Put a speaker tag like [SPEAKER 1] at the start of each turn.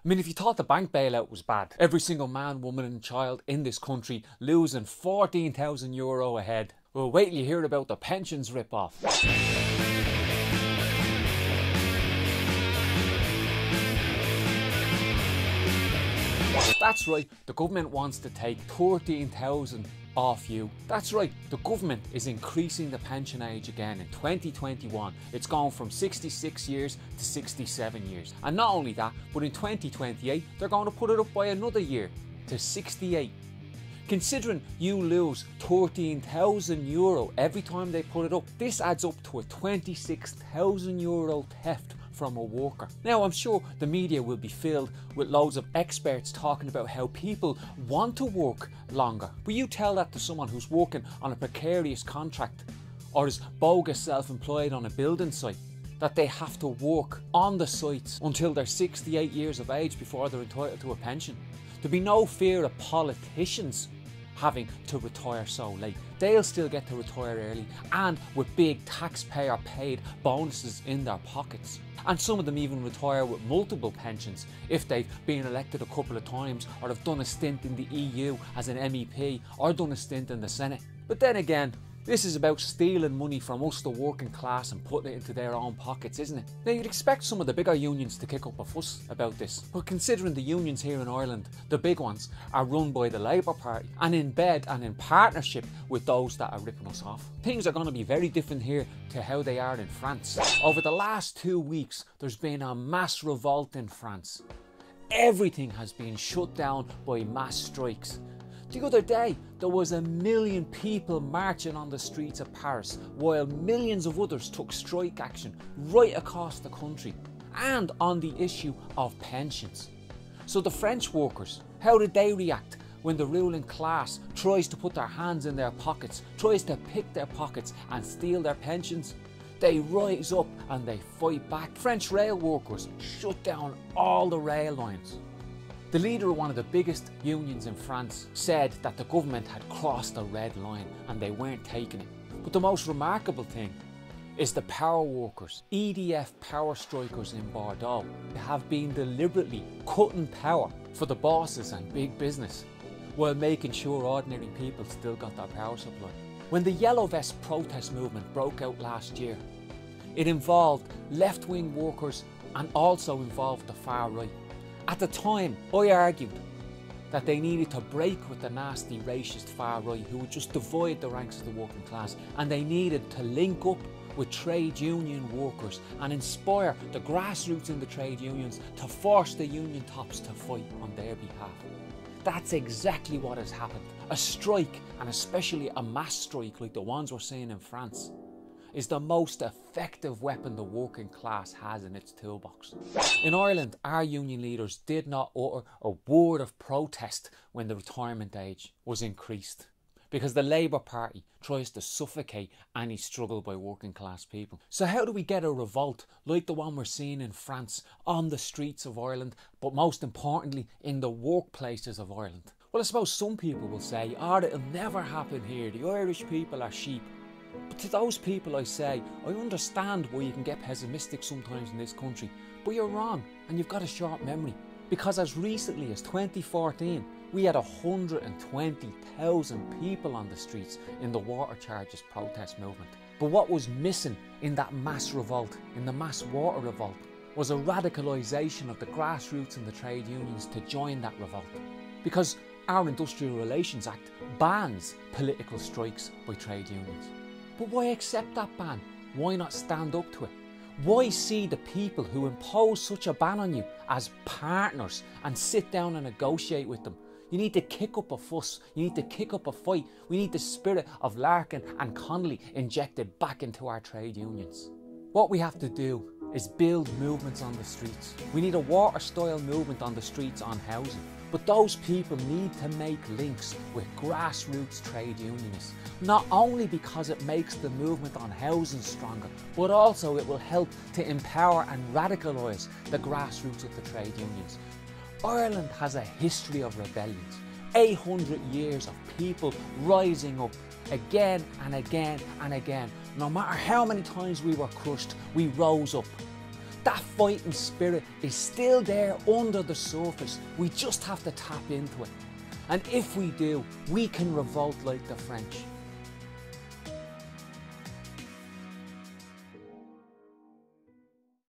[SPEAKER 1] I mean, if you thought the bank bailout was bad, every single man, woman and child in this country losing €14,000 a head. Well, wait till you hear about the pensions rip-off. That's right, the government wants to take 13,000 off you. That's right, the government is increasing the pension age again in 2021. It's gone from 66 years to 67 years. And not only that, but in 2028, they're going to put it up by another year to 68. Considering you lose €13,000 every time they put it up, this adds up to a €26,000 theft from a worker. Now, I'm sure the media will be filled with loads of experts talking about how people want to work longer. But you tell that to someone who's working on a precarious contract or is bogus self-employed on a building site, that they have to work on the sites until they're 68 years of age before they're entitled to a pension. There'll be no fear of politicians having to retire so late. They'll still get to retire early and with big taxpayer paid bonuses in their pockets. And some of them even retire with multiple pensions if they've been elected a couple of times or have done a stint in the EU as an MEP or done a stint in the Senate. But then again, this is about stealing money from us, the working class, and putting it into their own pockets, isn't it? Now, you'd expect some of the bigger unions to kick up a fuss about this, but considering the unions here in Ireland, the big ones, are run by the Labour Party and in bed and in partnership with those that are ripping us off, things are going to be very different here to how they are in France. Over the last 2 weeks, there's been a mass revolt in France. Everything has been shut down by mass strikes. The other day, there was 1 million people marching on the streets of Paris, while millions of others took strike action right across the country, and on the issue of pensions. So the French workers, how did they react when the ruling class tries to put their hands in their pockets, tries to pick their pockets and steal their pensions? They rise up and they fight back. French rail workers shut down all the rail lines. The leader of one of the biggest unions in France said that the government had crossed a red line and they weren't taking it. But the most remarkable thing is the power workers, EDF power strikers in Bordeaux, have been deliberately cutting power for the bosses and big business while making sure ordinary people still got their power supply. When the Yellow Vest protest movement broke out last year, it involved left-wing workers and also involved the far right. At the time, I argued that they needed to break with the nasty racist far right who would just divide the ranks of the working class, and they needed to link up with trade union workers and inspire the grassroots in the trade unions to force the union tops to fight on their behalf. That's exactly what has happened. A strike, and especially a mass strike like the ones we're seeing in France, is the most effective weapon the working class has in its toolbox. In Ireland, our union leaders did not utter a word of protest when the retirement age was increased, because the Labour Party tries to suffocate any struggle by working class people. So how do we get a revolt like the one we're seeing in France on the streets of Ireland, but most importantly in the workplaces of Ireland? Well, I suppose some people will say, it'll never happen here, the Irish people are sheep. But to those people I say, I understand why you can get pessimistic sometimes in this country, but you're wrong and you've got a short memory. Because as recently as 2014, we had 120,000 people on the streets in the water charges protest movement. But what was missing in that mass revolt, in the mass water revolt, was a radicalisation of the grassroots and the trade unions to join that revolt. Because our Industrial Relations Act bans political strikes by trade unions. But why accept that ban? Why not stand up to it? Why see the people who impose such a ban on you as partners and sit down and negotiate with them? You need to kick up a fuss. You need to kick up a fight. We need the spirit of Larkin and Connolly injected back into our trade unions. What we have to do is build movements on the streets. We need a water-style movement on the streets on housing. But those people need to make links with grassroots trade unionists, not only because it makes the movement on housing stronger, but also it will help to empower and radicalise the grassroots of the trade unions. Ireland has a history of rebellions, 800 years of people rising up again and again and again. No matter how many times we were crushed, we rose up. That fighting spirit is still there under the surface. We just have to tap into it. And if we do, we can revolt like the French.